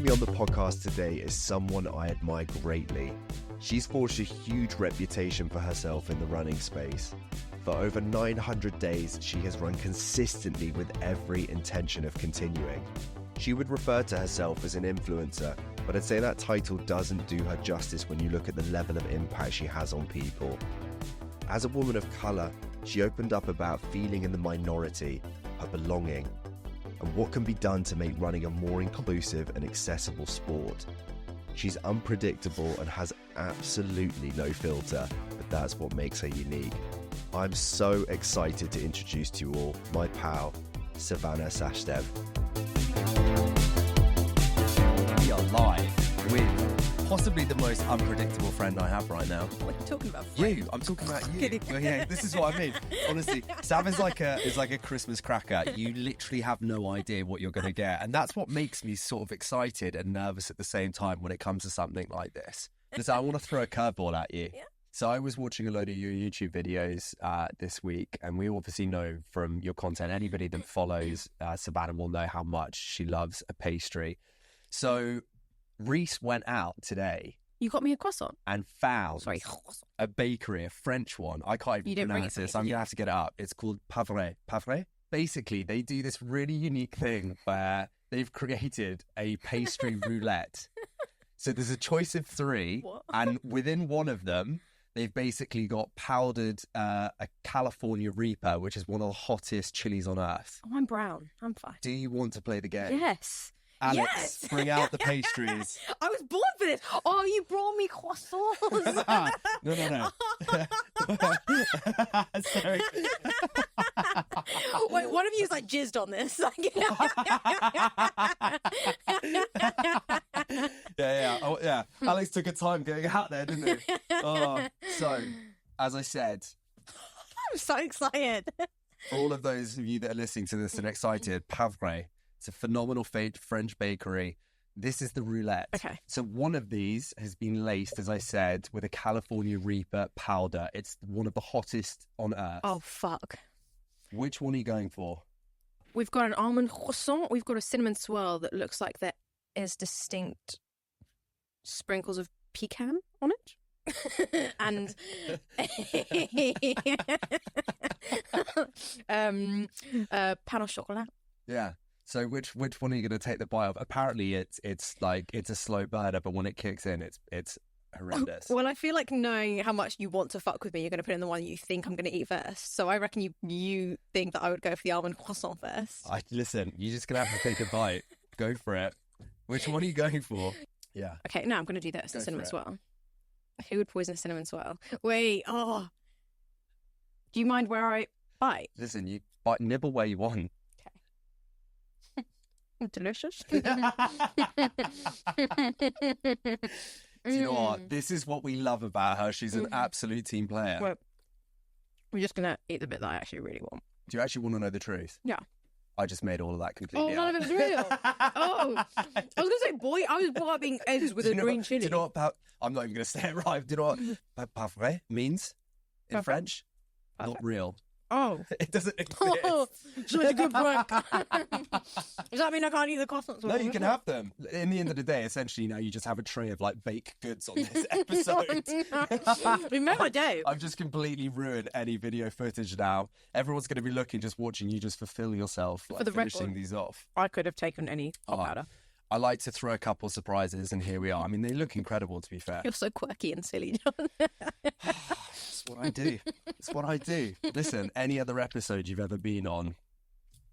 Joining me on the podcast today is someone I admire greatly. She's forged a huge reputation for herself in the running space. For over 900 days, she has run consistently with every intention of continuing. She would refer to herself as an influencer, but I'd say that title doesn't do her justice when you look at the level of impact she has on people. As a woman of colour, she opened up about feeling in the minority, her belonging, and what can be done to make running a more inclusive and accessible sport. She's unpredictable and has absolutely no filter, but that's what makes her unique. I'm so excited to introduce to you all my pal, Savannah Sachdev. We are live with possibly the most unpredictable friend I have right now. What are you talking about? You. I'm talking about you. Well, yeah, this is what I mean. Honestly, Sav is like a Christmas cracker. You literally have no idea what you're going to get. And that's what makes me sort of excited and nervous at the same time when it comes to something like this. Because I want to throw a curveball at you. Yeah. So I was watching a load of your YouTube videos this week, and we obviously know from your content, anybody that follows Savannah will know how much she loves a pastry. So Reese went out today. You got me a croissant? And found a bakery, a French one. I can't even pronounce this. I'm going to have to get it up. It's called Pavre. Pavre? Basically, they do this really unique thing where they've created a pastry roulette. So there's a choice of three, and within one of them, they've basically got powdered a California Reaper, which is one of the hottest chilies on earth. Oh, I'm brown. I'm fine. Do you want to play the game? Yes. Alex, yes. Bring out the pastries. I was born for this. Oh, you brought me croissants. No. Sorry. Wait, one of you's like jizzed on this. Yeah. Oh, yeah. Alex took a time getting out there, didn't he? Oh, so, as I said, I'm so excited. For all of those of you that are listening to this and excited, Pavre. It's a phenomenal French bakery. This is the roulette. Okay. So one of these has been laced, as I said, with a California Reaper powder. It's one of the hottest on earth. Oh, fuck. Which one are you going for? We've got an almond croissant. We've got a cinnamon swirl that looks like there is distinct sprinkles of pecan on it. And pain au chocolat. Yeah. So which one are you going to take the bite of? Apparently it's a slow burner, but when it kicks in, it's horrendous. Well, I feel like knowing how much you want to fuck with me, you're going to put in the one you think I'm going to eat first. So I reckon you think that I would go for the almond croissant first. Listen, you're just going to have to take a bite. Go for it. Which one are you going for? Yeah. Okay, now I'm going to do this, the cinnamon swirl. Who would poison a cinnamon swirl? Wait, do you mind where I bite? Listen, you nibble where you want. Delicious. Do you know what? This is what we love about her. She's an absolute team player. Well, we're just going to eat the bit that I actually really want. Do you actually want to know the truth? Yeah. I just made all of that completely none of it's real. I was going to say, boy, I was brought up being eggs with a green chili. Do you know what I'm not even going to say it right. Do you know what pavre means in French? Not real. Oh. It doesn't exist. Oh, such a good prank. Does that mean I can't eat the croissants? No, you can have them. In the end of the day, essentially, now you just have a tray of baked goods on this episode. Remember my day. I've just completely ruined any video footage now. Everyone's going to be looking, just watching you just fulfill yourself, for the finishing record, these off. I could have taken any powder. I like to throw a couple of surprises, and here we are. I mean, they look incredible, to be fair. You're so quirky and silly, John. It's what I do. It's what I do. Listen, any other episode you've ever been on,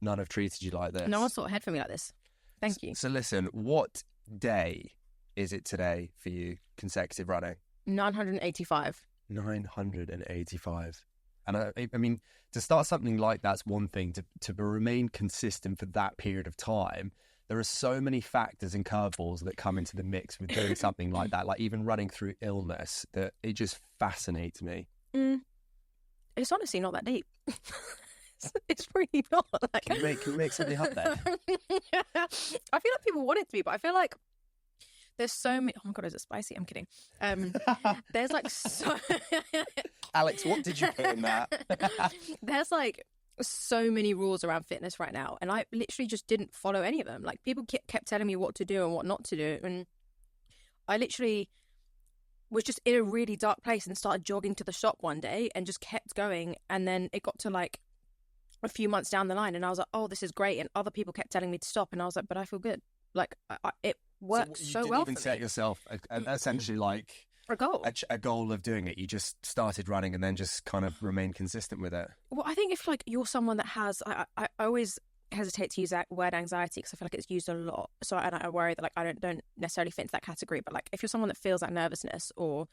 none have treated you like this. No one thought ahead for me like this. Thank you. So listen, what day is it today for you, consecutive running? 985. 985. And I mean, to start something like that's one thing. To remain consistent for that period of time, there are so many factors and curveballs that come into the mix with doing something like that, like even running through illness, that it just fascinates me. It's honestly not that deep. It's really not. Can you make something up there? I feel like people want it to be, but I feel like there's so many. Oh my God, is it spicy? I'm kidding. There's so. Alex, what did you put in that? There's so many rules around fitness right now, and I literally just didn't follow any of them. Like, people kept telling me what to do and what not to do, and I literally was just in a really dark place and started jogging to the shop one day and just kept going. And then it got to like a few months down the line, and I was like, oh, this is great. And other people kept telling me to stop, and I was like, but I feel good. Like, it works so well. You didn't even set yourself essentially like a goal of doing it. You just started running and then just kind of remained consistent with it. Well, I think if like you're someone that has, I always hesitate to use that word anxiety because I feel like it's used a lot. So I worry that like I don't necessarily fit into that category. But like if you're someone that feels that nervousness, or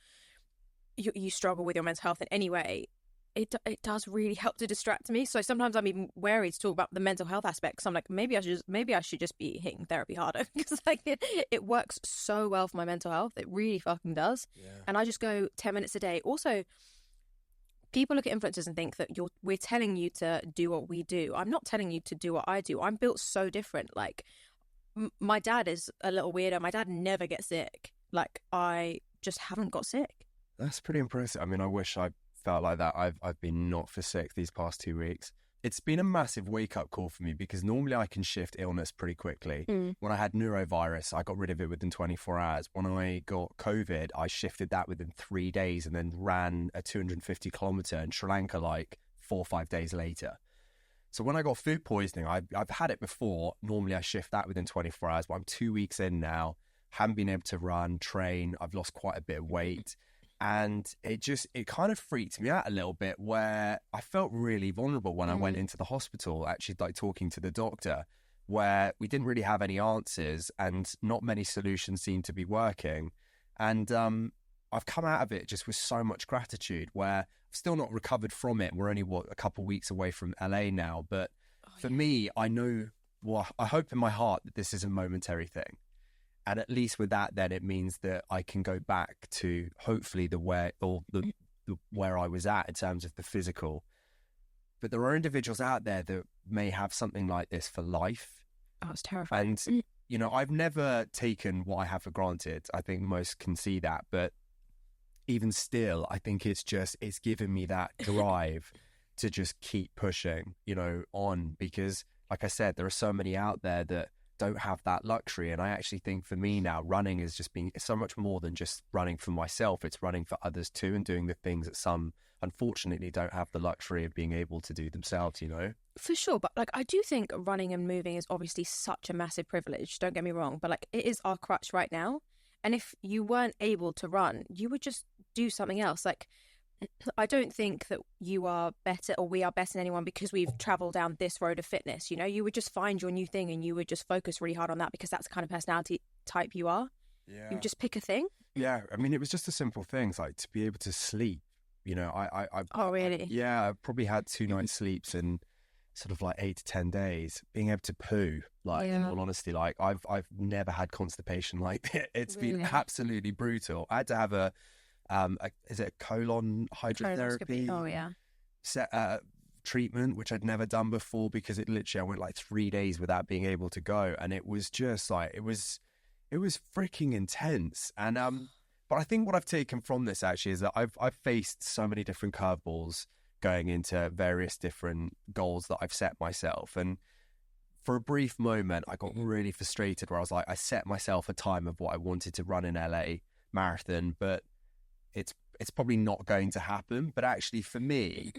you struggle with your mental health in any way, it does really help to distract me. So sometimes I'm even wary to talk about the mental health aspect. So I'm like, maybe I should just be hitting therapy harder because like it works so well for my mental health. It really fucking does. Yeah. And I just go 10 minutes a day. Also, people look at influencers and think that we're telling you to do what we do. I'm not telling you to do what I do. I'm built so different. Like, my dad is a little weirdo. My dad never gets sick. Like, I just haven't got sick. That's pretty impressive. I mean, I wish I felt like that. I've been not for sick these past 2 weeks. It's been a massive wake-up call for me because normally I can shift illness pretty quickly. When I had neurovirus, I got rid of it within 24 hours. When I got COVID, I shifted that within 3 days and then ran a 250-kilometer in Sri Lanka like 4 or 5 days later. So when I got food poisoning, I've had it before. Normally I shift that within 24 hours, but I'm 2 weeks in now. Haven't been able to run, train. I've lost quite a bit of weight. And it kind of freaked me out a little bit, where I felt really vulnerable when I went into the hospital, actually like talking to the doctor, where we didn't really have any answers and not many solutions seemed to be working. And I've come out of it just with so much gratitude, where I've still not recovered from it. We're only, a couple of weeks away from LA now. But for me, I know, I hope in my heart that this is a momentary thing. And at least with that, then it means that I can go back to hopefully the where I was at in terms of the physical. But there are individuals out there that may have something like this for life. Oh, it's terrifying. And, you know, I've never taken what I have for granted. I think most can see that. But even still, I think it's given me that drive to just keep pushing, you know, on. Because, like I said, there are so many out there that don't have that luxury. And I actually think for me now, running is just being so much more than just running for myself. It's running for others too, and doing the things that some unfortunately don't have the luxury of being able to do themselves, you know? For sure. But like, I do think running and moving is obviously such a massive privilege. Don't get me wrong. But like, it is our crutch right now. And if you weren't able to run, you would just do something else. Like, I don't think that you are better, or we are better than anyone because we've traveled down this road of fitness. You know, you would just find your new thing and you would just focus really hard on that because that's the kind of personality type you are. Yeah. You just pick a thing. Yeah. I mean, it was just the simple things like to be able to sleep. You know, Oh, really? I probably had 2 nights sleeps in sort of like 8 to 10 days. Being able to poo, like, in all honesty, like I've never had constipation like it. It's really been absolutely brutal. I had to have is it a colon hydrotherapy? Oh, yeah. Treatment, which I'd never done before, because it literally, I went like 3 days without being able to go. And it was just like, it was freaking intense. And, but I think what I've taken from this actually is that I've faced so many different curveballs going into various different goals that I've set myself. And for a brief moment, I got really frustrated where I was like, I set myself a time of what I wanted to run in LA marathon, but it's probably not going to happen. But actually for me,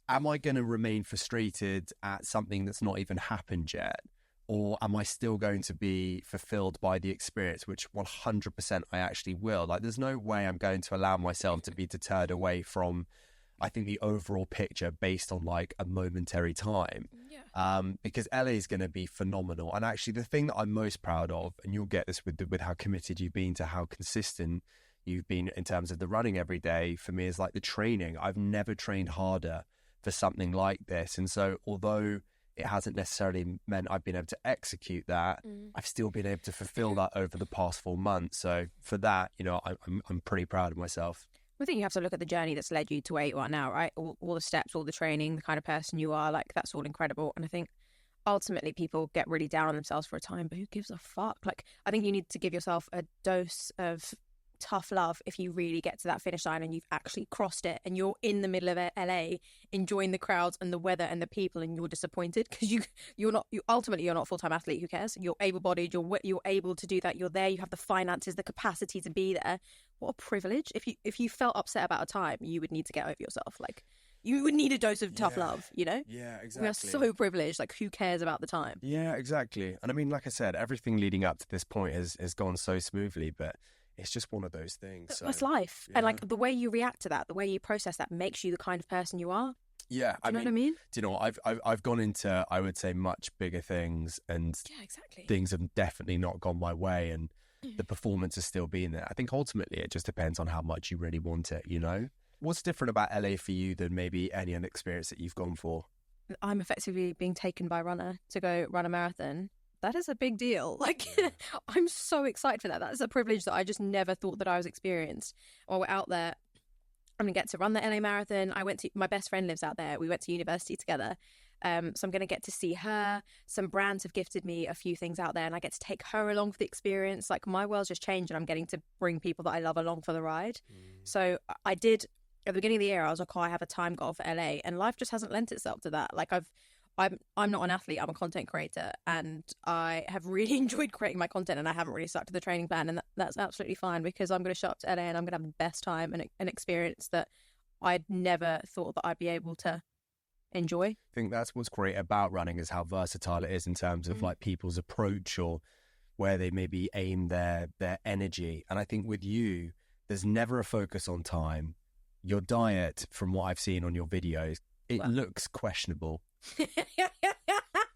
am I going to remain frustrated at something that's not even happened yet? Or am I still going to be fulfilled by the experience, which 100% I actually will? Like, there's no way I'm going to allow myself to be deterred away from, I think, the overall picture based on like a momentary time. Yeah. Because LA is going to be phenomenal. And actually the thing that I'm most proud of, and you'll get this with how committed you've been to how consistent you've been in terms of the running every day, for me is like the training. I've never trained harder for something like this. And so although it hasn't necessarily meant I've been able to execute that, I've still been able to fulfill that over the past 4 months. So for that, you know, I'm pretty proud of myself. I think you have to look at the journey that's led you to where you are now, right? All the steps, all the training, the kind of person you are, like, that's all incredible. And I think ultimately people get really down on themselves for a time, but who gives a fuck? Like, I think you need to give yourself a dose of tough love if you really get to that finish line and you've actually crossed it and you're in the middle of LA enjoying the crowds and the weather and the people, and you're disappointed because you're not a full-time athlete. Who cares? You're able-bodied, you're able to do that, you're there, you have the finances, the capacity to be there. What a privilege. If you felt upset about a time, you would need to get over yourself. Like, you would need a dose of tough love, you know? Yeah, exactly. We are so privileged. Like, who cares about the time? Yeah, exactly. And I mean, like I said, everything leading up to this point has gone so smoothly, but it's just one of those things. So, that's life. yeah. And like the way you react to that, the way you process that makes you the kind of person you are. Yeah, Do you know what I mean? Do you know what? I've gone into, I would say, much bigger things, and Yeah, exactly. things have definitely not gone my way, and the performance has still been there. I think ultimately it just depends on how much you really want it, you know? What's different about LA for you than maybe any other experience that you've gone for? I'm effectively being taken by a runner to go run a marathon. That is a big deal. Like, I'm so excited for that. That is a privilege that I just never thought that I was experienced. While we're out there, I'm going to get to run the LA Marathon. My best friend lives out there. We went to university together. So I'm going to get to see her. Some brands have gifted me a few things out there, and I get to take her along for the experience. Like, my world's just changed, and I'm getting to bring people that I love along for the ride. So I did, at the beginning of the year, I was like, oh, I have a time goal for LA, and life just hasn't lent itself to that. Like, I'm not an athlete, I'm a content creator, and I have really enjoyed creating my content, and I haven't really stuck to the training plan, and that's absolutely fine, because I'm going to show up to LA and I'm going to have the best time and an experience that I'd never thought that I'd be able to enjoy. I think that's what's great about running, is how versatile it is in terms of like people's approach or where they maybe aim their energy. And I think with you, there's never a focus on time. Your diet, from what I've seen on your videos, it looks questionable.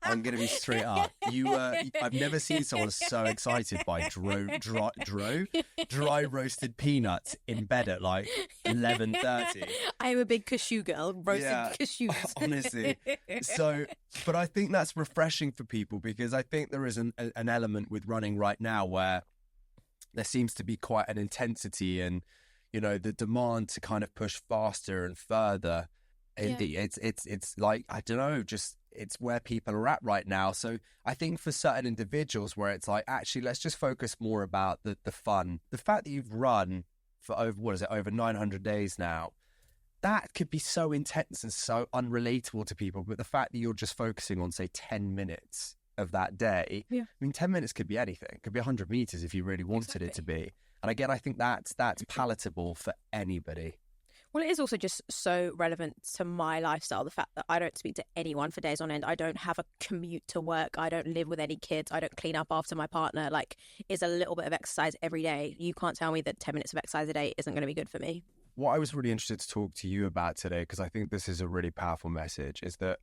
I'm going to be straight up. I've never seen someone so excited by dry roasted peanuts in bed at like 11:30. I am a big cashew girl, roasted cashews. Honestly. So, but I think that's refreshing for people, because I think there is an element with running right now where there seems to be quite an intensity and, you know, the demand to kind of push faster and further. It's like, I don't know, just it's where people are at right now. So I think for certain individuals where it's like, actually, let's just focus more about the fun. The fact that you've run for over 900 days now, that could be so intense and so unrelatable to people. But the fact that you're just focusing on, say, 10 minutes of that day, I mean, 10 minutes could be anything. It could be 100 meters if you really wanted it to be. And again, I think that's palatable for anybody. Well, it is also just so relevant to my lifestyle, the fact that I don't speak to anyone for days on end. I don't have a commute to work. I don't live with any kids. I don't clean up after my partner. Like, it's a little bit of exercise every day. You can't tell me that 10 minutes of exercise a day isn't going to be good for me. What I was really interested to talk to you about today, because I think this is a really powerful message, is that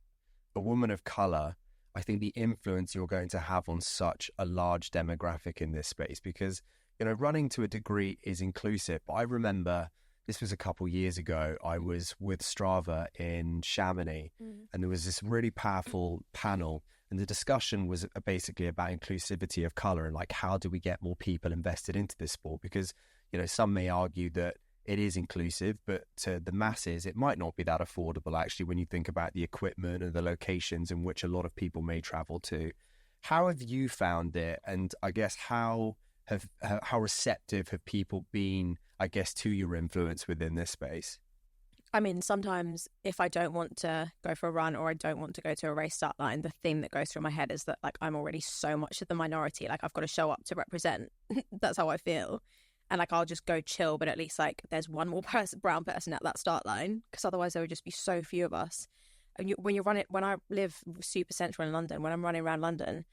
a woman of colour, I think the influence you're going to have on such a large demographic in this space, because, you know, running to a degree is inclusive. But I remember, this was a couple years ago, I was with Strava in Chamonix, and there was this really powerful panel, and the discussion was basically about inclusivity of colour and like, how do we get more people invested into this sport? Because, you know, some may argue that it is inclusive, but to the masses, it might not be that affordable, actually, when you think about the equipment and the locations in which a lot of people may travel to. How have you found it? And I guess how receptive have people been, I guess, to your influence within this space? I mean, sometimes if I don't want to go for a run or I don't want to go to a race start line, the thing that goes through my head is that, like, I'm already so much of the minority. Like, I've got to show up to represent. That's how I feel. And like, I'll just go chill, but at least like there's one more brown person at that start line, because otherwise there would just be so few of us. And when I live super central in London, when I'm running around London,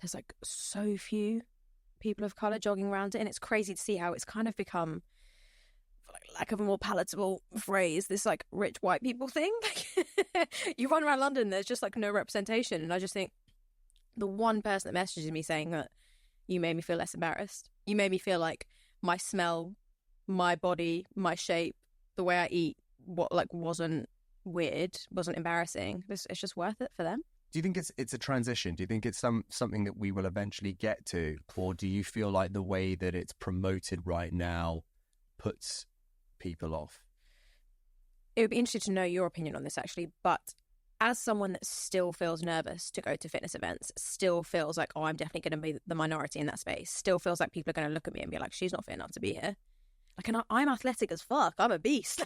there's like so few people of colour jogging around it, and it's crazy to see how it's kind of become, for lack of a more palatable phrase, this like rich white people thing. Like, you run around London, there's just like no representation, and I just think the one person that messages me saying that you made me feel less embarrassed, you made me feel like my smell, my body, my shape, the way I eat, wasn't weird, wasn't embarrassing. It's just worth it for them. Do you think it's a transition? Do you think it's something that we will eventually get to? Or do you feel like the way that it's promoted right now puts people off? It would be interesting to know your opinion on this, actually. But as someone that still feels nervous to go to fitness events, still feels like, oh, I'm definitely going to be the minority in that space, still feels like people are going to look at me and be like, she's not fit enough to be here. Like, and I'm athletic as fuck. I'm a beast.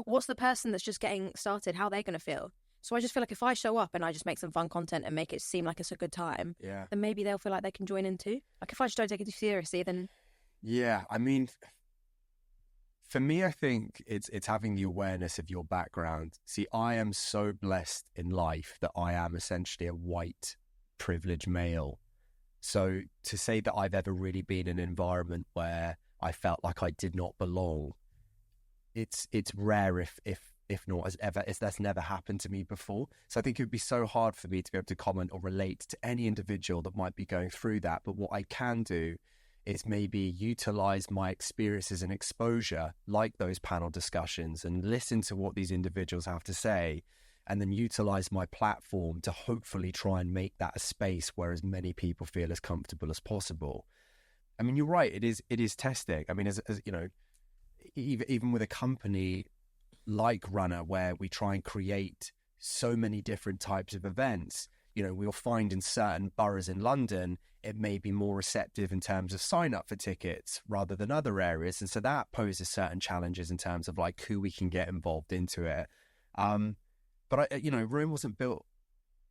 What's the person that's just getting started? How they're going to feel? So I just feel like if I show up and I just make some fun content and make it seem like it's a good time, then maybe they'll feel like they can join in too. Like if I just don't take it too seriously, then... Yeah, I mean, for me, I think it's having the awareness of your background. See, I am so blessed in life that I am essentially a white, privileged male. So to say that I've ever really been in an environment where I felt like I did not belong, it's rare if not as ever, that's never happened to me before. So I think it would be so hard for me to be able to comment or relate to any individual that might be going through that. But what I can do is maybe utilize my experiences and exposure, like those panel discussions, and listen to what these individuals have to say, and then utilize my platform to hopefully try and make that a space where as many people feel as comfortable as possible. I mean, you're right. It is testing. I mean, as you know, even with a company like Runner, where we try and create so many different types of events, you know, we'll find in certain boroughs in London, it may be more receptive in terms of sign up for tickets rather than other areas. And so that poses certain challenges in terms of like who we can get involved into it. But Rome wasn't built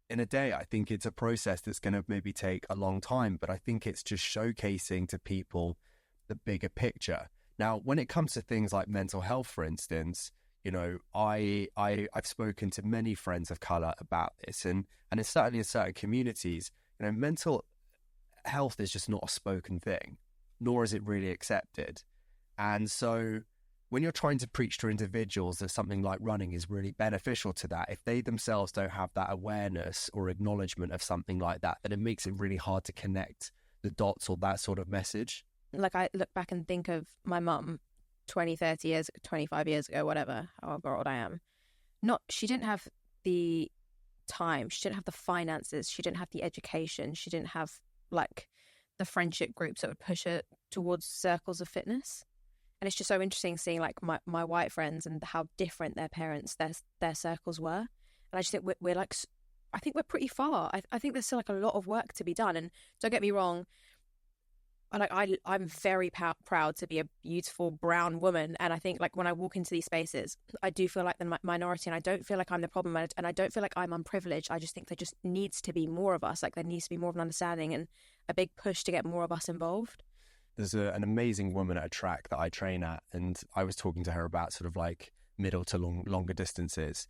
in a day. I think it's a process that's going to maybe take a long time, but I think it's just showcasing to people the bigger picture. Now, when it comes to things like mental health, for instance, you know, I've spoken to many friends of colour about this, and it's certainly in certain communities, you know, mental health is just not a spoken thing, nor is it really accepted. And so when you're trying to preach to individuals that something like running is really beneficial to that, if they themselves don't have that awareness or acknowledgement of something like that, then it makes it really hard to connect the dots or that sort of message. Like I look back and think of my mum 20, 30 years, 25 years ago, whatever, however old I am. She didn't have the time, she didn't have the finances, she didn't have the education, she didn't have like the friendship groups that would push her towards circles of fitness. And it's just so interesting seeing like my white friends and how different their parents, their circles were. And I just think we're like, I think we're pretty far. I think there's still like a lot of work to be done. And don't get me wrong, I'm very proud to be a beautiful brown woman, and I think like when I walk into these spaces, I do feel like the minority, and I don't feel like I'm the problem, and I don't feel like I'm unprivileged. I just think there just needs to be more of us. Like there needs to be more of an understanding and a big push to get more of us involved. There's an amazing woman at a track that I train at, and I was talking to her about sort of like middle to longer distances,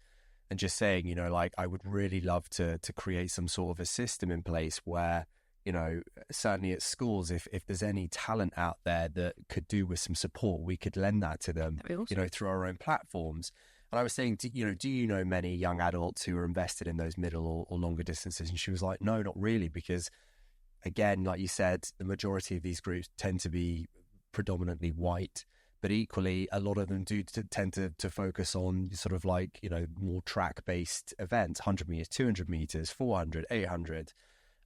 and just saying, you know, like I would really love to create some sort of a system in place where, you know, certainly at schools, if there's any talent out there that could do with some support, we could lend that to them, awesome. You know, through our own platforms. And I was saying, do you know many young adults who are invested in those middle or longer distances? And she was like, no, not really, because again, like you said, the majority of these groups tend to be predominantly white, but equally, a lot of them do tend to focus on sort of like, you know, more track-based events, 100 meters, 200 meters, 400, 800.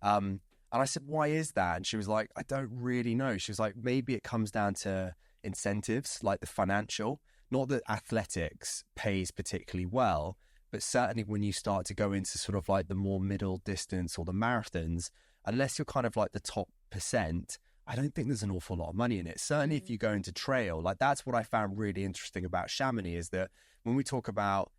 And I said, why is that? And she was like, I don't really know. She was like, maybe it comes down to incentives, like the financial. Not that athletics pays particularly well, but certainly when you start to go into sort of like the more middle distance or the marathons, unless you're kind of like the top %, I don't think there's an awful lot of money in it. Certainly if you go into trail, like that's what I found really interesting about Chamonix, is that when we talk about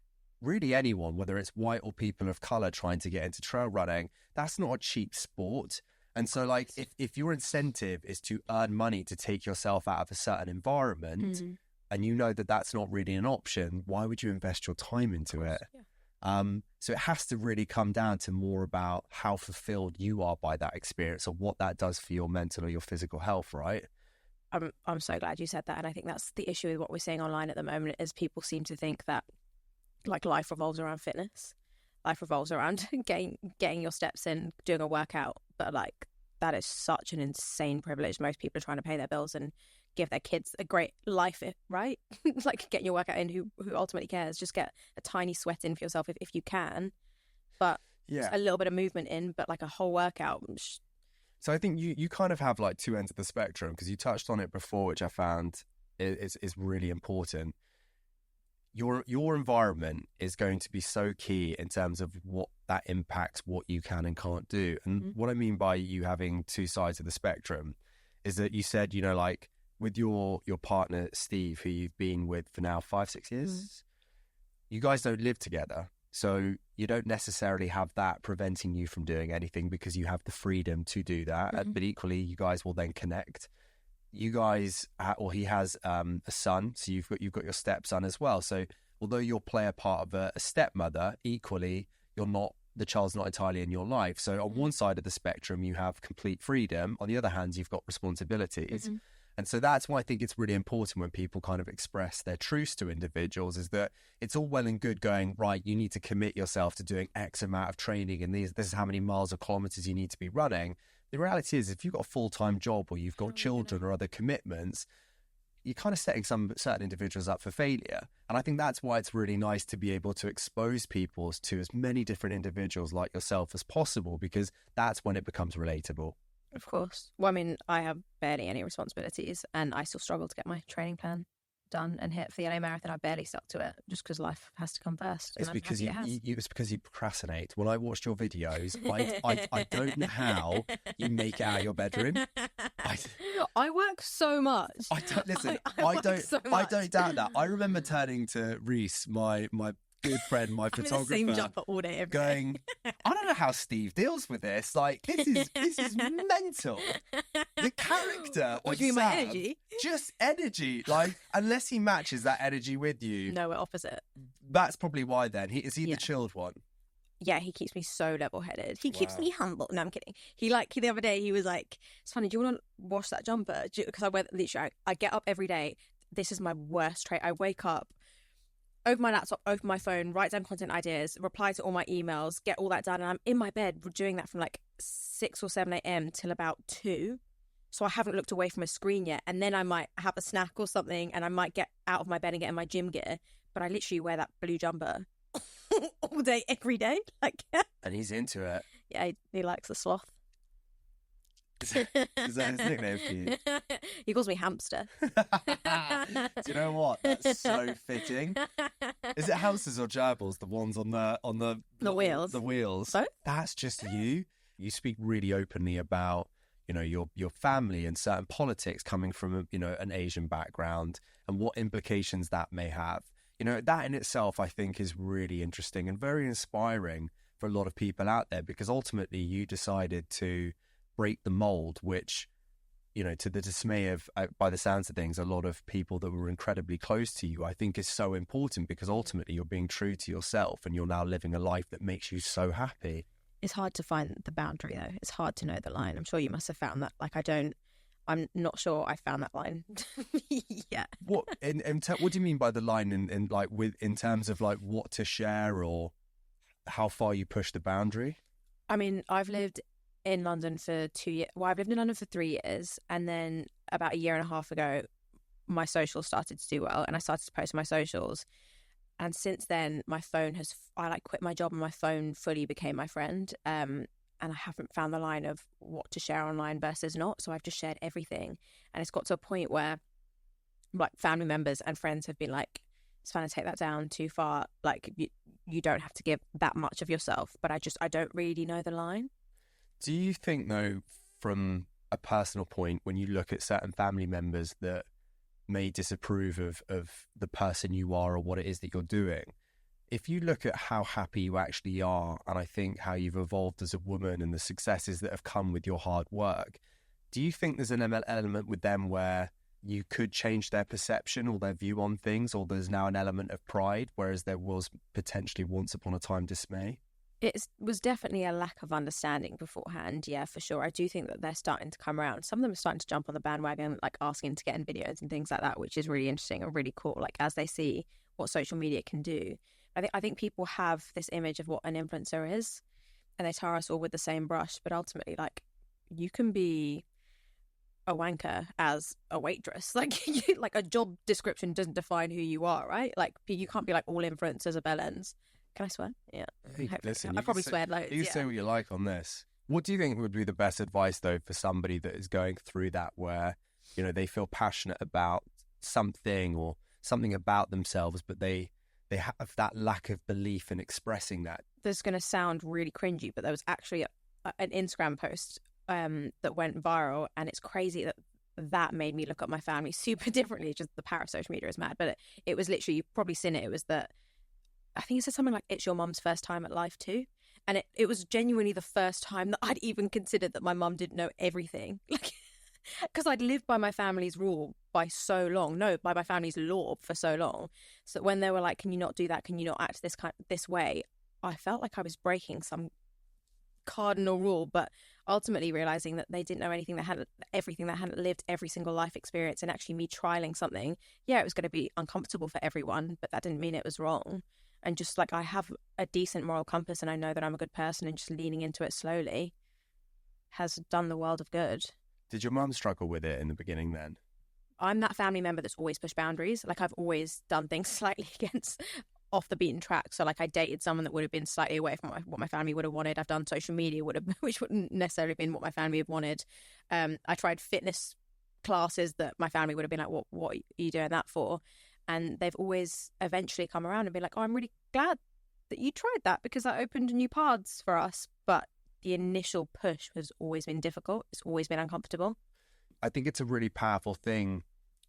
really anyone, whether it's white or people of color trying to get into trail running, that's not a cheap sport. And so like if your incentive is to earn money to take yourself out of a certain environment, and you know that that's not really an option, why would you invest your time into it? Yeah. So it has to really come down to more about how fulfilled you are by that experience or what that does for your mental or your physical health, right? I'm so glad you said that. And I think that's the issue with what we're seeing online at the moment, is people seem to think that like life revolves around fitness. Life revolves around getting your steps in, doing a workout. But like that is such an insane privilege. Most people are trying to pay their bills and give their kids a great life, right? Like getting your workout in, who ultimately cares? Just get a tiny sweat in for yourself if you can. But yeah, a little bit of movement in, but like a whole workout. So I think you kind of have like two ends of the spectrum, because you touched on it before, which I found is really important. Your environment is going to be so key in terms of what that impacts what you can and can't do. And what I mean by you having two sides of the spectrum is that you said, you know, like with your partner, Steve, who you've been with for now 5-6 years, you guys don't live together. So you don't necessarily have that preventing you from doing anything because you have the freedom to do that. But equally, you guys will then connect. You guys, or he has a son, so you've got your stepson as well. So although you'll play a part of a stepmother, equally, the child's not entirely in your life. So on one side of the spectrum, you have complete freedom. On the other hand, you've got responsibilities. And so that's why I think it's really important when people kind of express their truths to individuals, is that it's all well and good going, right, you need to commit yourself to doing X amount of training and this is how many miles or kilometers you need to be running. The reality is, if you've got a full-time job or you've got children or other commitments, you're kind of setting some certain individuals up for failure. And I think that's why it's really nice to be able to expose people to as many different individuals like yourself as possible, because that's when it becomes relatable. Of course. Well, I mean, I have barely any responsibilities and I still struggle to get my training plan done and hit for the LA Marathon. I barely stuck to it just because life has to come first. It's because it's because you procrastinate. When I watched your videos, I don't know how you make it out of your bedroom. I work so much. I don't doubt that. I remember turning to Reese, my good friend, my photographer, same jumper all day, every going, day. I don't know how Steve deals with this. Like, this is mental. The character. What do you mean, my energy? Just energy. Like, unless he matches that energy with you. No, we're opposite. That's probably why then. Is he the chilled one? Yeah, he keeps me so level-headed. He keeps me humble. No, I'm kidding. The other day, he was like, it's funny, do you want to wash that jumper? Because I get up every day. This is my worst trait. I wake up, open my laptop, open my phone, write down content ideas, reply to all my emails, get all that done. And I'm in my bed doing that from like 6 or 7 a.m. till about 2. So I haven't looked away from a screen yet. And then I might have a snack or something and I might get out of my bed and get in my gym gear. But I literally wear that blue jumper all day, every day. And he's into it. Yeah, he likes the sloth. Is that his nickname for you? He calls me hamster. Do you know what? That's so fitting. Is it hamsters or gerbils? The ones on the wheels. The wheels. So? That's just you. You speak really openly about, your family and certain politics coming from an Asian background and what implications that may have. That in itself, I think, is really interesting and very inspiring for a lot of people out there, because ultimately you decided to break the mold, which, to the dismay of, by the sounds of things, a lot of people that were incredibly close to you, I think is so important, because ultimately you're being true to yourself and you're now living a life that makes you so happy. It's hard to find the boundary, though. It's hard to know the line. I'm sure you must have found that. I'm not sure I found that line yet. What what do you mean by the line in terms of like what to share or how far you push the boundary? I mean, I've lived in London for 2 years. Well, I've lived in London for 3 years, and then about a year and a half ago, my socials started to do well, and I started to post my socials. And since then, my phone I quit my job, and my phone fully became my friend. And I haven't found the line of what to share online versus not. So I've just shared everything, and it's got to a point where, like, family members and friends have been like, "Savannah, take that down too far. Like, you don't have to give that much of yourself." But I don't really know the line. Do you think, though, from a personal point, when you look at certain family members that may disapprove of the person you are or what it is that you're doing, if you look at how happy you actually are, and I think how you've evolved as a woman and the successes that have come with your hard work, do you think there's an element with them where you could change their perception or their view on things, or there's now an element of pride, whereas there was potentially once upon a time dismay? It was definitely a lack of understanding beforehand, yeah, for sure. I do think that they're starting to come around. Some of them are starting to jump on the bandwagon, like asking to get in videos and things like that, which is really interesting and really cool, like as they see what social media can do. I think people have this image of what an influencer is, and they tar us all with the same brush, but ultimately, like, you can be a wanker as a waitress. Like, like a job description doesn't define who you are, right? Like, you can't be like all influencers are bellends. Can I swear? Yeah. Hey, listen, I probably sweared loads. You say what you like on this. What do you think would be the best advice, though, for somebody that is going through that, where, they feel passionate about something or something about themselves, but they have that lack of belief in expressing that? This is going to sound really cringy, but there was actually an Instagram post that went viral, and it's crazy that that made me look at my family super differently. Just the power of social media is mad. But it was literally, you've probably seen it. It was that, I think it said something like, it's your mum's first time at life too. And it was genuinely the first time that I'd even considered that my mum didn't know everything. Like, because I'd lived by my family's rule by so long. No, by my family's law for so long. So when they were like, can you not do that? Can you not act this way? I felt like I was breaking some cardinal rule, but ultimately realizing that they didn't know everything, that hadn't lived every single life experience, and actually me trialing something, yeah, it was going to be uncomfortable for everyone, but that didn't mean it was wrong. And just like, I have a decent moral compass and I know that I'm a good person, and just leaning into it slowly has done the world of good. Did your mum struggle with it in the beginning then? I'm that family member that's always pushed boundaries. Like, I've always done things slightly against off the beaten track. So like, I dated someone that would have been slightly away from what my family would have wanted. I've done social media which wouldn't necessarily have been what my family had wanted. I tried fitness classes that my family would have been like, what are you doing that for? And they've always eventually come around and be like, oh, I'm really glad that you tried that, because that opened new paths for us. But the initial push has always been difficult. It's always been uncomfortable. I think it's a really powerful thing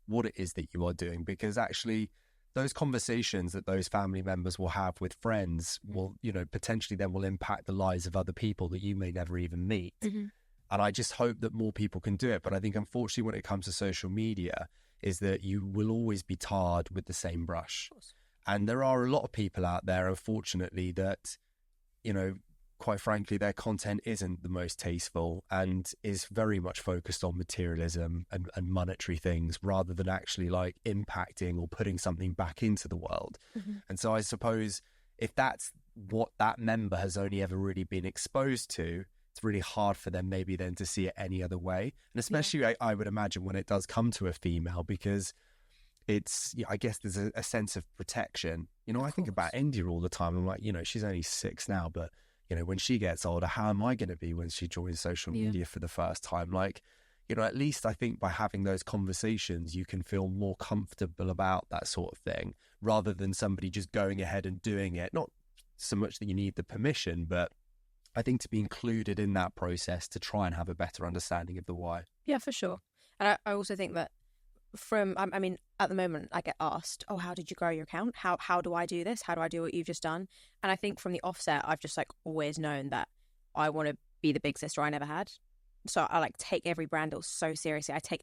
what it is that you are doing, because actually those conversations that those family members will have with friends will, potentially then will impact the lives of other people that you may never even meet. Mm-hmm. And I just hope that more people can do it. But I think, unfortunately, when it comes to social media, is that you will always be tarred with the same brush. And there are a lot of people out there, unfortunately, that, quite frankly, their content isn't the most tasteful and is very much focused on materialism and monetary things, rather than actually like impacting or putting something back into the world. Mm-hmm. And so I suppose if that's what that member has only ever really been exposed to, it's really hard for them maybe then to see it any other way. And especially, I would imagine, when it does come to a female, because it's, I guess there's a sense of protection. I think about India all the time. I'm like, she's only 6 now, but when she gets older, how am I going to be when she joins social media for the first time? Like, at least I think by having those conversations, you can feel more comfortable about that sort of thing, rather than somebody just going ahead and doing it. Not so much that you need the permission, but I think to be included in that process to try and have a better understanding of the why. Yeah, for sure. And I also think that at the moment I get asked, oh, how did you grow your account? How do I do this? How do I do what you've just done? And I think from the offset, I've just like always known that I want to be the big sister I never had. So I like take every brand deal so seriously. I take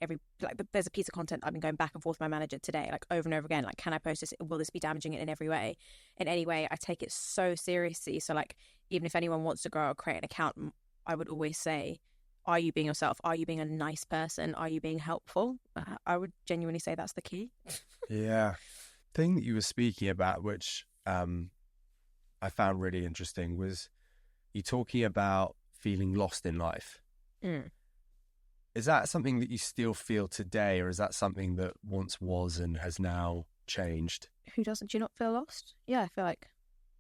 there's a piece of content I've been going back and forth with my manager today, like over and over again. Like, can I post this? Will this be damaging it in every way? In any way, I take it so seriously. So like, even if anyone wants to grow or create an account, I would always say, are you being yourself? Are you being a nice person? Are you being helpful? I would genuinely say that's the key. Yeah. Thing that you were speaking about, which I found really interesting, was you talking about feeling lost in life. Mm. Is that something that you still feel today, or is that something that once was and has now changed? Who doesn't? Do you not feel lost? Yeah,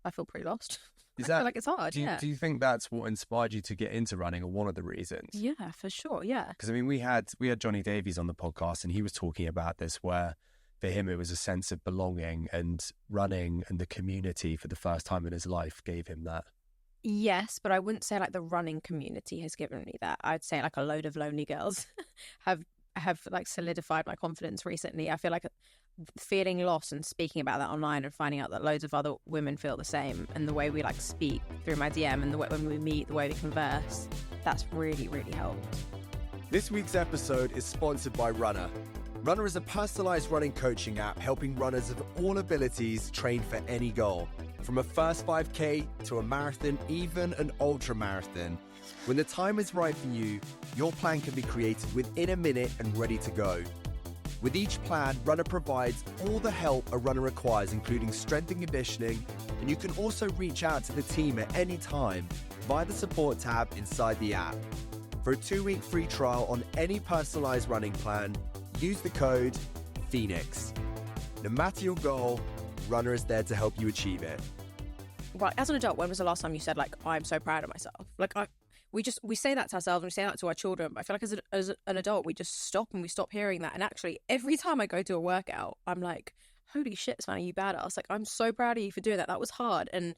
I feel pretty lost. I feel like it's hard, Do you think that's what inspired you to get into running, or one of the reasons? Yeah, for sure, yeah. Because, we had Johnny Davies on the podcast, and he was talking about this, where for him it was a sense of belonging, and running and the community for the first time in his life gave him that. Yes, but I wouldn't say like the running community has given me that. I'd say like a load of lonely girls have like solidified my confidence recently. I feel like feeling lost and speaking about that online and finding out that loads of other women feel the same, and the way we like speak through my DM and the way when we meet, the way we converse, that's really, really helped. This week's episode is sponsored by Runner. Runner is a personalized running coaching app helping runners of all abilities train for any goal. From a first 5K to a marathon, even an ultra marathon. When the time is right for you, your plan can be created within a minute and ready to go. With each plan, Runner provides all the help a runner requires, including strength and conditioning, and you can also reach out to the team at any time via the support tab inside the app. For a 2-week free trial on any personalized running plan, use the code PHOENIX. No matter your goal, Runner is there to help you achieve it. Well, as an adult, when was the last time you said, like, I'm so proud of myself? Like, we say that to ourselves and we say that to our children, but I feel like as an adult, we just stop and we stop hearing that. And actually, every time I go to a workout, I'm like, holy shit, Savannah, you badass. Like, I'm so proud of you for doing that. That was hard. And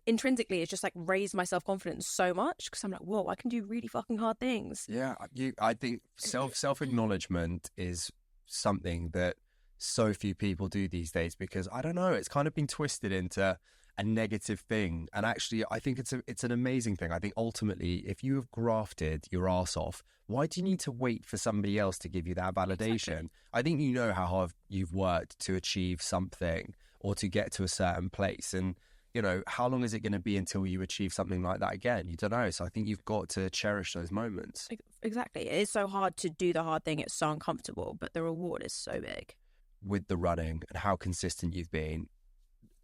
intrinsically, it's just like raised my self-confidence so much because I'm like, whoa, I can do really fucking hard things. Yeah, I think self-acknowledgement is something that so few people do these days, because I don't know, it's kind of been twisted into a negative thing. And actually, I think it's an amazing thing. I think ultimately, if you have grafted your ass off, why do you need to wait for somebody else to give you that validation? Exactly. I think you know how hard you've worked to achieve something or to get to a certain place. And, you know, how long is it going to be until you achieve something like that again? You don't know. So I think you've got to cherish those moments. Exactly. It is so hard to do the hard thing. It's so uncomfortable, but the reward is so big. With the running and how consistent you've been,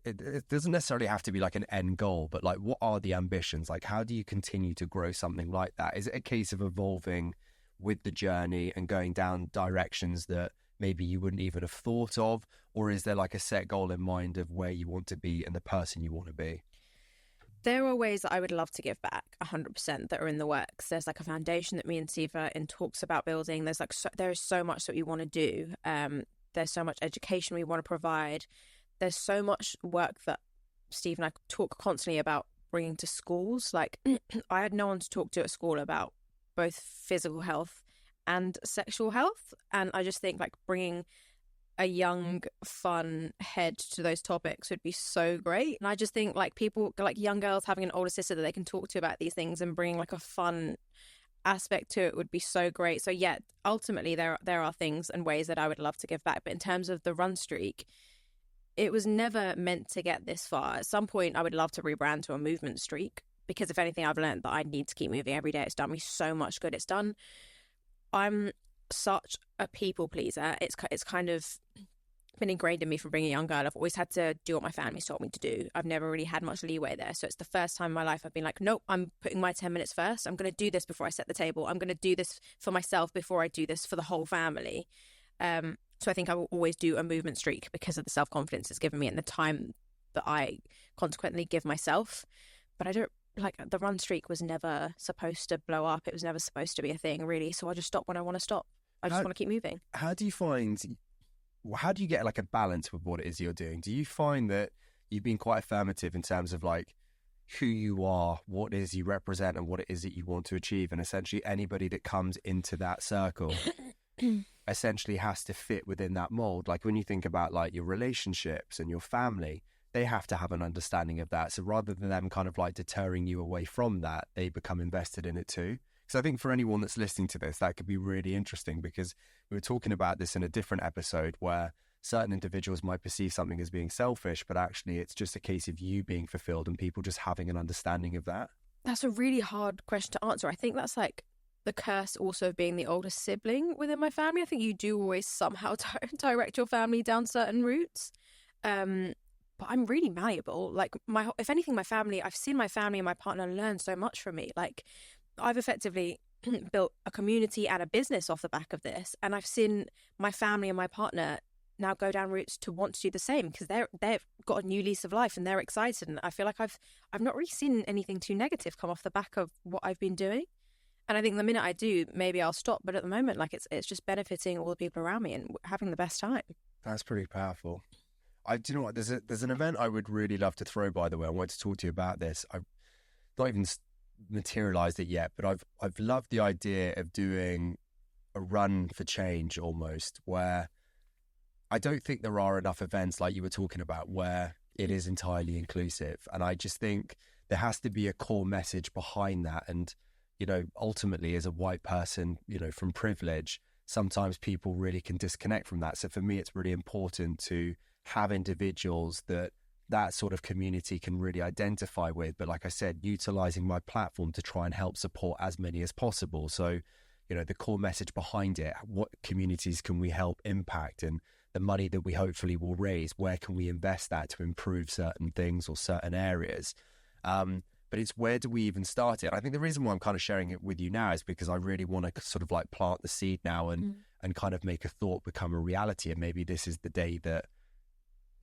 it doesn't necessarily have to be like an end goal, but like, what are the ambitions? Like, how do you continue to grow something like that? Is it a case of evolving with the journey and going down directions that maybe you wouldn't even have thought of? Or is there like a set goal in mind of where you want to be and the person you want to be? There are ways that I would love to give back 100% that are in the works. There's like a foundation that me and Siva in talks about building. There's like, there is so much that we want to do. There's so much education we want to provide. There's so much work that Steve and I talk constantly about bringing to schools. Like, I had no one to talk to at school about both physical health and sexual health. And I just think like bringing a young, fun head to those topics would be so great. And I just think like people, like young girls having an older sister that they can talk to about these things and bring like a fun aspect to it would be so great. So yeah, ultimately there are things and ways that I would love to give back. But in terms of the run streak, it was never meant to get this far. At some point, I would love to rebrand to a movement streak, because if anything, I've learned that I need to keep moving every day. It's done me so much good. I'm such a people pleaser. It's kind of been ingrained in me from being a young girl. I've always had to do what my family's told me to do. I've never really had much leeway there. So it's the first time in my life I've been like, nope, I'm putting my 10 minutes first. I'm going to do this before I set the table. I'm going to do this for myself before I do this for the whole family. So I think I will always do a movement streak because of the self-confidence it's given me and the time that I consequently give myself. But I don't, like, the run streak was never supposed to blow up. It was never supposed to be a thing, really. So I just stop when I want to stop. I just want to keep moving. How do you get like a balance with what it is you're doing? Do you find that you've been quite affirmative in terms of like who you are, what it is you represent, and what it is that you want to achieve? And essentially anybody that comes into that circle essentially has to fit within that mold. Like when you think about like your relationships and your family, they have to have an understanding of that. So rather than them kind of like deterring you away from that, they become invested in it too. So I think for anyone that's listening to this, that could be really interesting, because we were talking about this in a different episode where certain individuals might perceive something as being selfish, but actually it's just a case of you being fulfilled and people just having an understanding of that. That's a really hard question to answer. I think that's like the curse also of being the oldest sibling within my family. I think you do always somehow direct your family down certain routes. But I'm really malleable. Like if anything, I've seen my family and my partner learn so much from me. Like I've effectively built a community and a business off the back of this. And I've seen my family and my partner now go down routes to want to do the same, because they've got a new lease of life and they're excited. And I feel like I've not really seen anything too negative come off the back of what I've been doing. And I think the minute I do, maybe I'll stop. But at the moment, like it's just benefiting all the people around me and having the best time. That's pretty powerful. Do you know what? There's an event I would really love to throw, by the way. I wanted to talk to you about this. I've not even materialized it yet, but I've loved the idea of doing a run for change almost, where I don't think there are enough events like you were talking about where it is entirely inclusive. And I just think there has to be a core message behind that. And, you know, ultimately as a white person, you know, from privilege, sometimes people really can disconnect from that. So for me, it's really important to have individuals that sort of community can really identify with. But like I said, utilizing my platform to try and help support as many as possible. So, you know, the core message behind it, what communities can we help impact, and the money that we hopefully will raise, where can we invest that to improve certain things or certain areas? But it's where do we even start it? I think the reason why I'm kind of sharing it with you now is because I really want to sort of like plant the seed now and kind of make a thought become a reality. And maybe this is the day that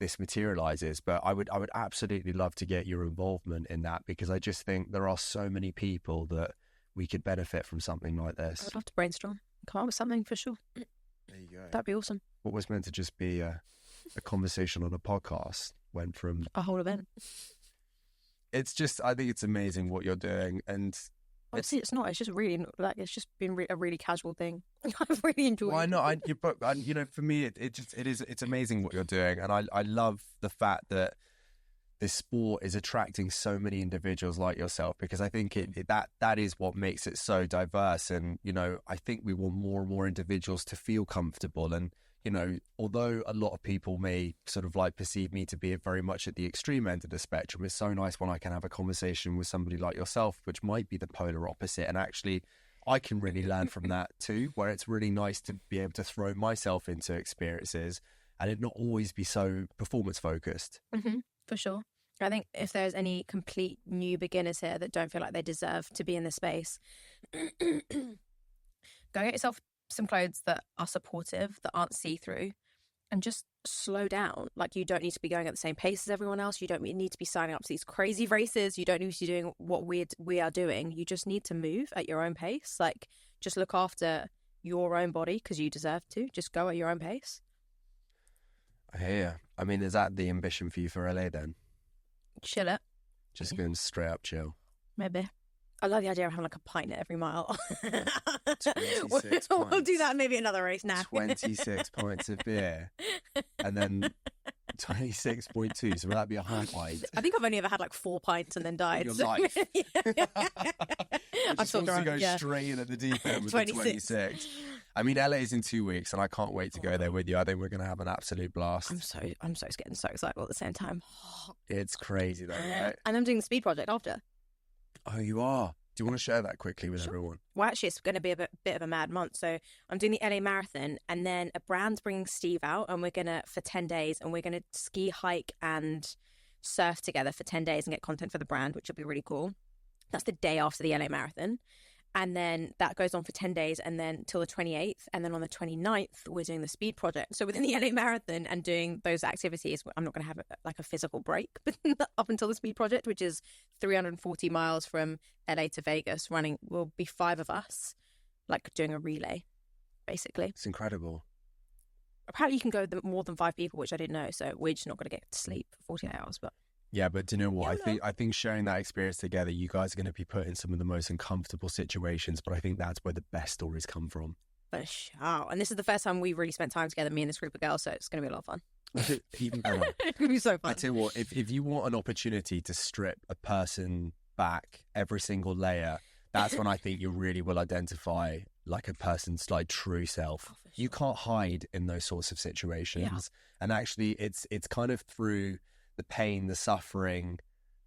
this materializes. But I would absolutely love to get your involvement in that, because I just think there are so many people that we could benefit from something like this. I'd love to brainstorm, come up with something for sure. There you go. That'd be awesome. What was meant to just be a conversation on a podcast went from a whole event. it's just, I think it's amazing what you're doing. And Honestly, it's not. It's just really like it's just been a really casual thing. I've really enjoyed. Why not? You know, for me, it's amazing what you're doing, and I love the fact that this sport is attracting so many individuals like yourself, because I think that is what makes it so diverse. And you know, I think we want more and more individuals to feel comfortable. And you know, although a lot of people may sort of like perceive me to be very much at the extreme end of the spectrum, it's so nice when I can have a conversation with somebody like yourself, which might be the polar opposite. And actually, I can really learn from that too, where it's really nice to be able to throw myself into experiences and it not always be so performance focused. Mm-hmm, for sure. I think if there's any complete new beginners here that don't feel like they deserve to be in this space, go get yourself some clothes that are supportive, that aren't see-through, and just slow down. Like, you don't need to be going at the same pace as everyone else. You don't need to be signing up to these crazy races. You don't need to be doing what we are doing. You just need to move at your own pace. Like, just look after your own body because you deserve to. Just go at your own pace. I hear you. I mean, is that the ambition for you for LA then? Chill it. Just going straight up chill. Maybe. I love the idea of having like a pint at every mile. 26 we'll do that maybe another race now. 26 pints of beer. And then 26.2. So will that be a high pint? I think I've only ever had like 4 pints and then died. In your life. I'm still drunk. To go straight in at the deep end with 26. the 26. I mean, LA is in 2 weeks and I can't wait to go there with you. I think we're going to have an absolute blast. I'm getting so excited all at the same time. It's crazy though, right? And I'm doing the speed project after. Oh, you are? Do you want to share that quickly with everyone? Well, actually, it's going to be a bit of a mad month. So I'm doing the LA Marathon, and then a brand's bringing Steve out, and we're going to, for 10 days, and we're going to ski, hike, and surf together for 10 days and get content for the brand, which will be really cool. That's the day after the LA Marathon. And then that goes on for 10 days and then till the 28th. And then on the 29th, we're doing the speed project. So within the LA Marathon and doing those activities, I'm not going to have like a physical break up until the speed project, which is 340 miles from LA to Vegas. Running will be 5 of us, like doing a relay, basically. It's incredible. Apparently you can go more than 5 people, which I didn't know. So we're just not going to get to sleep for 48 hours, but... Yeah, but do you know what? I think sharing that experience together, you guys are going to be put in some of the most uncomfortable situations, but I think that's where the best stories come from. For sure. And this is the first time we've really spent time together, me and this group of girls, so it's going to be a lot of fun. Even better. It's going to be so fun. I tell you what, if you want an opportunity to strip a person back every single layer, that's when I think you really will identify like a person's like true self. Oh, sure. You can't hide in those sorts of situations. Yeah. And actually it's kind of through the pain, the suffering,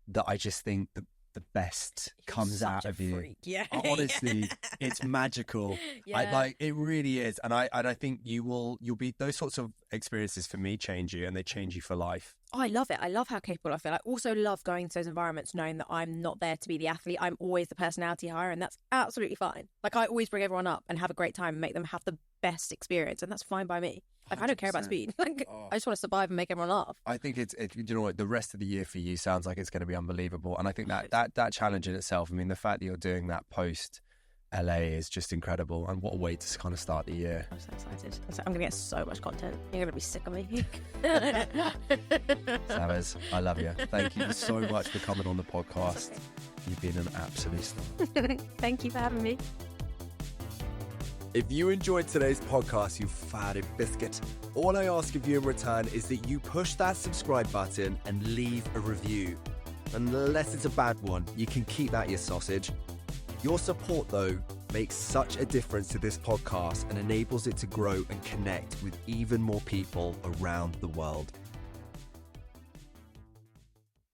that I just think the best comes out of you. Yeah. Honestly, it's magical. Yeah. It really is. And I think you'll be, those sorts of experiences for me change you, and they change you for life. Oh, I love it. I love how capable I feel. I also love going to those environments knowing that I'm not there to be the athlete. I'm always the personality hire, and that's absolutely fine. Like, I always bring everyone up and have a great time and make them have the best experience, and that's fine by me. Like, 100%. I don't care about speed. Like, I just want to survive and make everyone laugh. I think it's you know what, the rest of the year for you sounds like it's going to be unbelievable. And I think that challenge in itself, I mean, the fact that you're doing that post LA is just incredible. And what a way to kind of start the year. I'm so excited. I'm going to get so much content. You're going to be sick of me. Savannah, I love you. Thank you so much for coming on the podcast. You've been an absolute star. Thank you for having me. If you enjoyed today's podcast, you fatty biscuit, all I ask of you in return is that you push that subscribe button and leave a review. Unless it's a bad one, you can keep that, you sausage. Your support, though, makes such a difference to this podcast and enables it to grow and connect with even more people around the world.